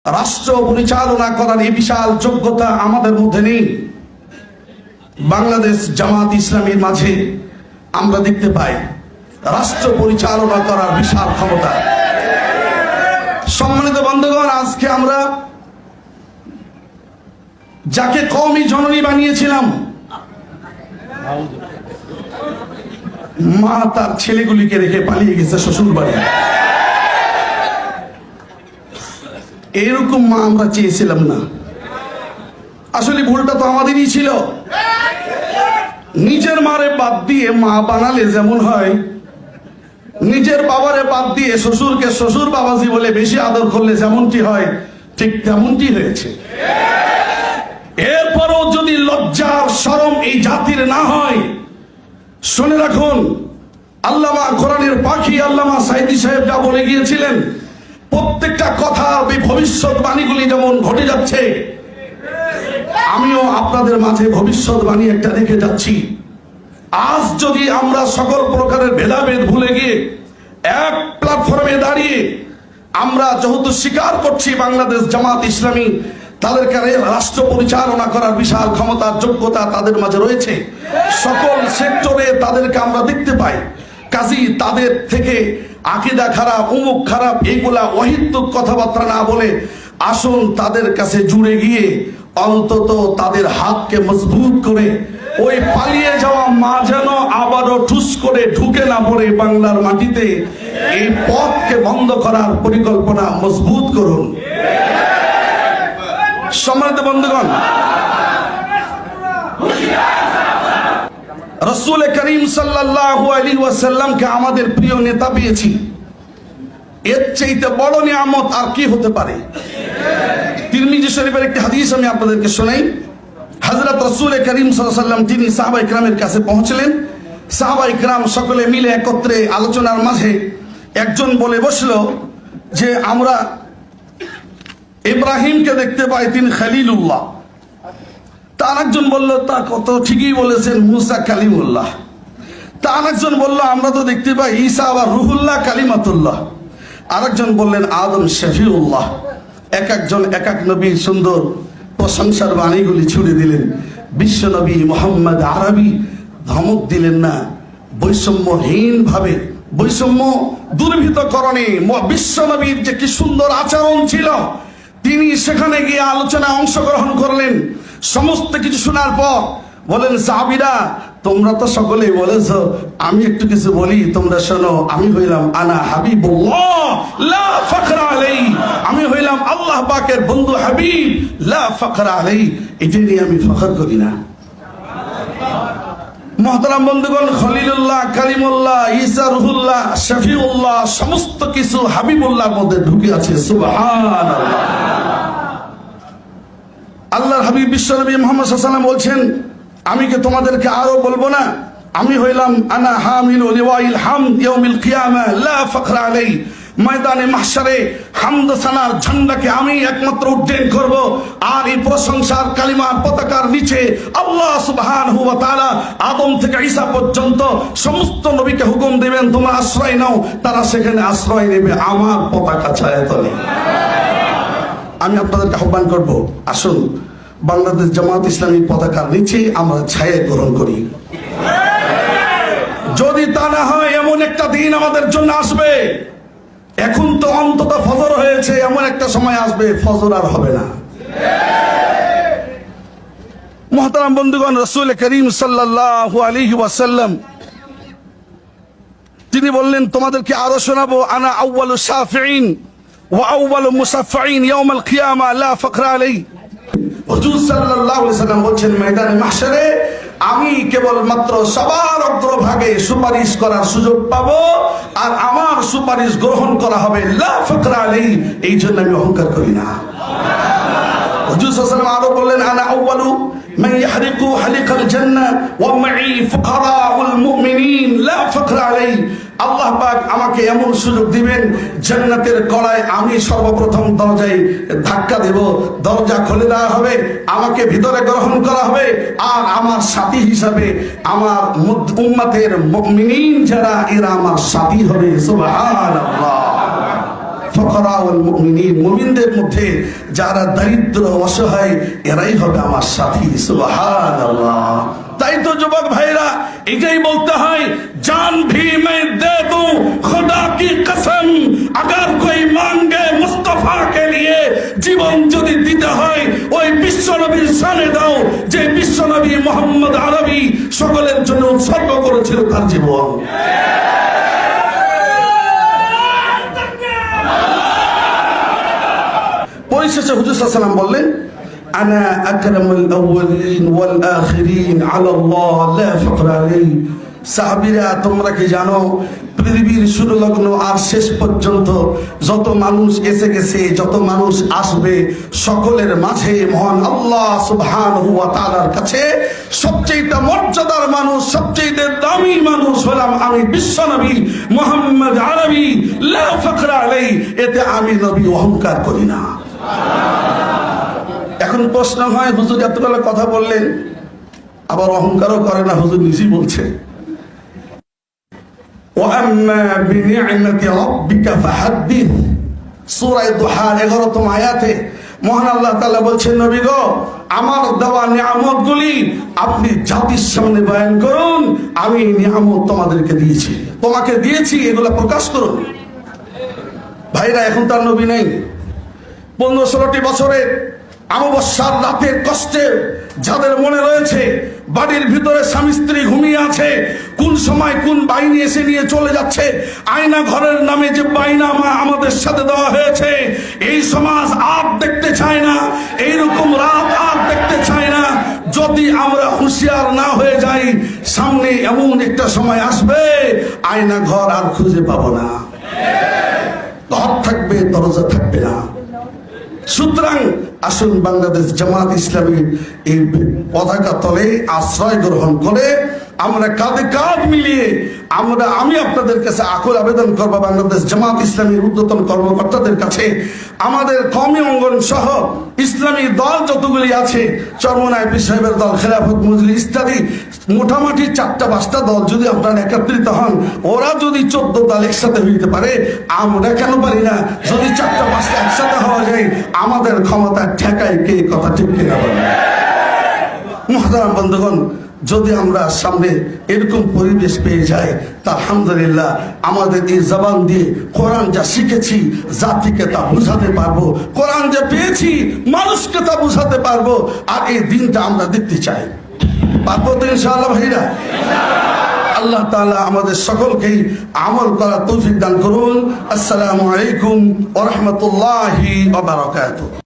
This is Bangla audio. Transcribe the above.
রাষ্ট্র পরিচালনা করার এই বিশাল যোগ্যতা আমাদের মধ্যে নেই। বাংলাদেশ জামাত ইসলামীর মাঝে আমরা দেখতে পাই রাষ্ট্র পরিচালনা করার বিশাল ক্ষমতা। সম্মানিত বন্ধুগণ, আজকে আমরা যাকে কওমি জননী বানিয়েছিলাম, মা তার ছেলেগুলিকে রেখে পালিয়ে গেছে শ্বশুর বাড়ি। এরকম মা আমরা চেয়েছিলাম না। আসলে ভুলটা তো আমাদেরই ছিল। নিজের মারে বাদ দিয়ে মা বানালে যেমন হয়, নিজের বাবারে বাদ দিয়ে শ্বশুরকে শ্বশুর বাবাজি বলে বেশি আদর করলে যেমনটি হয়, ঠিক তেমনটি হয়েছে। এরপরও যদি লজ্জার শরম এই জাতির না হয়, শুনে রাখুন, আল্লামা কোরআনের পাখি আল্লামা সাইদি সাহেব যা বলে গিয়েছিলেন, প্রত্যেকটা কথা ভবিষ্যৎবাণীগুলি যেমন ঘটে যাচ্ছে, আমিও আপনাদের মাঝে ভবিষ্যৎবাণী একটা রেখে যাচ্ছি। আজ যদি আমরা সকল প্রকারের ভেদাভেদ ভুলে গিয়ে এক প্ল্যাটফর্মে দাঁড়িয়ে আমরা যেহেতু স্বীকার করছি বাংলাদেশ জামাত ইসলামী তাদেরকে রাষ্ট্র পরিচালনা করার বিশাল ক্ষমতার যোগ্যতা তাদের মাঝে রয়েছে, সকল সেক্টরে তাদেরকে আমরা দেখতে পাই। কাজী তাদের থেকে আকীদা খারাপ, উমুক খারাপ, এইগুলা অহিতুক কথাবার্তা না বলে আসুন তাদের কাছে জুড়ে গিয়ে অন্তত তাদের হাতকে মজবুত করে ওই পালিয়ে যাওয়া মা যেন আবারও ঠুস করে ঢুকে না পড়ে বাংলার মাটিতে, এই পথকে বন্ধ করার পরিকল্পনা মজবুত করুন। সম্মানিত বন্ধুগণ, রাসূল করিম সাল্লাল্লাহু আলাইহি ওয়াসাল্লামকে আমাদের প্রিয় নেতা পেয়েছি, এর চাইতে বড় নিয়ামত আর কি হতে পারে? তিরমিজি শরীফের একটি হাদিস আমি আপনাদেরকে শোনাই। হযরত রাসূল করিম সাল্লাল্লাহু আলাইহি ওয়াসাল্লাম তিনি সাহাবা ইকরামের কাছে পৌঁছলেন। সাহাবা ইকরাম সকলে মিলে একত্রে আলোচনার মাঝে একজন বলে বসলো যে আমরা ইব্রাহিমকে দেখতে পাই, তিনি খলিলুল্লাহ। তার একজন বলল, তা কত ঠিকই বলেছেন, মুসা কালিমুল্লাহ। তার একজন বলল, আমরা তো দেখতে পাই ঈসা আবার রুহুল্লাহ কালিমাতুল্লাহ। আরেকজন বললেন আদম শফিউল্লাহ। এক একজন এক এক নবীর সুন্দর প্রশংসার বাণীগুলি ছুড়ে দিলেন। বিশ্ব নবী মুহাম্মদ আরবি ধমক দিলেন না, বৈষম্যহীন ভাবে, বৈষম্য দুর্বৃত্তকরণে বিশ্ব নবীর যে কি সুন্দর আচরণ ছিল, তিনি সেখানে গিয়ে আলোচনায় অংশগ্রহণ করলেন। সমস্ত কিছু শোনার পর বলেন, সাহাবীরা তোমরা তো সকলেই বলেছ, আমি একটু কিছু বলি, তোমরা শোনো। আমি হইলাম আনা হাবিবুল্লাহ লা ফখরা আলাই, আমি হইলাম আল্লাহ পাকের বন্ধু হাবিব, লা ফখরা আলাই, এটা নিয়ে আমি ফখর করি না। মুহতারাম বন্ধুগণ, খলিলুল্লাহ, কালিমুল্লাহ, ঈসা রুহুল্লাহ, শফিউল্লাহ, সমস্ত কিছু হাবিবুল্লাহর মধ্যে ঢুকে আছে। সুবহানাল্লাহ। আল্লাহর হাবিব বিশ্বনবী মুহাম্মদ সাল্লাল্লাহু আলাইহি ওয়াসাল্লাম বলছেন, আমি কি তোমাদেরকে আরো বলবো না, আমি হইলাম আনা হামিলু লিওয়াইল হামদ ইয়াউমিল কিয়ামাহ লা ফখরা আলাই, ময়দানে মাহশারে হামদ সানার ঝান্ডাকে আমি একমাত্র উড্ডয়ন করব, আর এই প্রশংসার কালিমার পতাকার নিচে আল্লাহ সুবহানাহু ওয়া তাআলা আদম থেকে ঈসা পর্যন্ত সমস্ত নবীকে হুকুম দিবেন, তোমরা আশ্রয় নাও, তারা সেখানে আশ্রয় নেবে আমার পতাকা ছায়াতলে। আমি আপনাদেরকে আহ্বান করব, আসুন বাংলাদেশ জামাত ইসলামী পতাকার নিচে আমরা ছায়া গ্রহণ করি। যদি তা না হয়, এমন একটা দিন আমাদের জন্য আসবে, এখন তো অন্তত ফজর হয়েছে, এমন একটা সময় আসবে ফজর আর হবে না। মুহতারাম বন্ধুগণ, রাসূল করিম সাল্লাল্লাহু আলাইহি ওয়াসাল্লাম তিনি বললেন, তোমাদেরকে আরো শোনাবো, আনা আউয়ালু শাফিঈন ওয়া আউয়ালু মুসাফফিঈন ইয়াউমাল কিয়ামা লা ফখরা আলাই। হুজুর সাল্লাল্লাহু আলাইহি ওয়াসাল্লাম বলছেন, ময়দানে মাহশারে আমি কেবলমাত্র সবার অগ্রভাগে সুপারিশ করার সুযোগ পাবো, আর আমার সুপারিশ গ্রহণ করা হবে, লা ফখরা আলাই, এই জন্য আমি অহংকার করি না। হুজুর সাল্লাল্লাহু আলাইহি ওয়াসাল্লাম আরো বললেন, আনা আউয়ালু মান ইয়াহরিকু হালিকাল জান্নাহ ওয়া মাই ফুকারাউল মুমিনিন লা ফখরা আলাই। আল্লাহ পাক আমাকে এমন সুযোগ দিবেন, জান্নাতের কড়ায় আমি সর্বপ্রথম দরজায় ধাক্কা দেব, দরজা খুলে দেওয়া হবে, আমাকে ভিতরে গ্রহণ করা হবে, আর আমার সাথী হিসাবে আমার উম্মতের মুমিনিন যারা, এরা আমার সাথী হবে। সুবহানাল্লাহ। ফুকারা ওয়াল মুমিনিন, মুমিনদের মধ্যে যারা দরিদ্র অসহায় এরাই হবে আমার সাথী। সুবহানাল্লাহ। তাই তো যুবক ভাইরা এটাই বলতে হয়, জান ভি मैं दे दूं खुदा की कसम, अगर कोई मांगे मुस्तफा के लिए, জীবন যদি দিতে হয় ওই বিশ্ব নবীর শানে দাও যে বিশ্ব নবী মুহাম্মদ আরবি সকলের জন্য উৎসর্গ করেছিল তার জীবন। পরিশেষে হুজুর সাল্লাল্লাহু আলাইহি ওয়াসাল্লাম বললেন, আনা আকরামুল আউয়ালিন ওয়াল আখিরিন আলা আল্লাহ লা ফাকরা আলাইহি। সাহাবীরা তোমরা কি জানো পৃথিবীর শুরু লগ্ন আর শেষ পর্যন্ত যত মানুষ এসে গেছে, যত মানুষ আসবে, সকলের মাঝে মহান আল্লাহ সুবহানাহু ওয়া তাআলার কাছে সবচেয়ে মর্যাদার মানুষ, সবচেয়ে দামি মানুষ হলাম আমি বিশ্ব নবী মুহাম্মদ আরবি লা ফাকরা আলাইহি। এতে আমি নবী অহংকার করি না। এখন প্রশ্ন হয়, হুজুর এতগুলো কথা বললেন আবার অহংকারও করে না, হুজুর নিজেই বলছে ওয়াম্মা বিনি'মাতি রাব্বিকা ফাহাদ্দিস। সূরা দুহার 11তম আয়াতে মহান আল্লাহ তাআলা বলছেন, নবী গো আমার দেওয়া নিয়ামতগুলি আপনি জাতির সামনে বয়ান করুন। আমি নিয়ামত তোমাদেরকে দিয়েছি, তোমাকে দিয়েছি, এগুলা প্রকাশ করুন। ভাইরা এখন তার নবী নেই। 15-16টি বছরের অমাবস্যার রাতের কষ্টে যাদের মনে রয়েছে, বাড়ির ভিতরে স্বামী স্ত্রী ঘুমিয়ে আছে, কোন সময় কোন বাহিনী এসে নিয়ে চলে যাচ্ছে, আয়না ঘরের নামে যে বাইনা আমাদের সাথে দেওয়া হয়েছে, এই সমাজ আর দেখতে চায় না, এইরকম রাত আর দেখতে চায় না। যদি আমরা হুঁশিয়ার না হয়ে যাই, সামনে এমন একটা সময় আসবে আয়না ঘর আর খুঁজে পাবো না, ঘর থাকবে দরজা থাকবে না। সুতরাং আসুন বাংলাদেশ জামাত ইসলামী এই পতাকা তলে আশ্রয় গ্রহণ করে আমরা কাঁধে কাঁধ মিলিয়ে আমি আপনাদের কাছে আকুল আবেদন করবো, বাংলাদেশ জামাত ইসলামীর ঊর্ধ্বতন কর্মকর্তাদের কাছে, আমাদের কওমি অঙ্গন সহ ইসলামী দল যতগুলি আছে, চরমনায় পীর সাহেবের দল, খেলাফত মজলিস ইত্যাদি, মোটামুটি 4-5টা দল যদি আপনারা একত্রিত হন, ওরা যদি 14 দল একসাথে হইতে পারে, আমরা কেন পারি না? যদি 4-5টা একসাথে হওয়া যায়, আমাদের ক্ষমতা ঠেকায় কে? কথা ঠিক কিনা বলেন? মুহতারাম বন্ধুগণ, যদি আমরা সামনে এরকম পরিবেশ পেয়ে যাই তা আলহামদুলিল্লাহ আমাদের এই জবান দিয়ে কোরআন যা শিখেছি জাতিকে তা বুঝাতে পারবো, কোরআন যা পেয়েছি মানুষকে তা বুঝাতে পারবো। আর এই দিনটা আমরা দেখতে চাই, পারবো তো ইনশাআল্লাহ ভাইরা? আল্লাহ তাআলা আমাদের সকলকেই আমল করার তৌফিক দান করুন। আসসালামু আলাইকুম ওয়া রাহমাতুল্লাহি ওয়া বারাকাতুহু।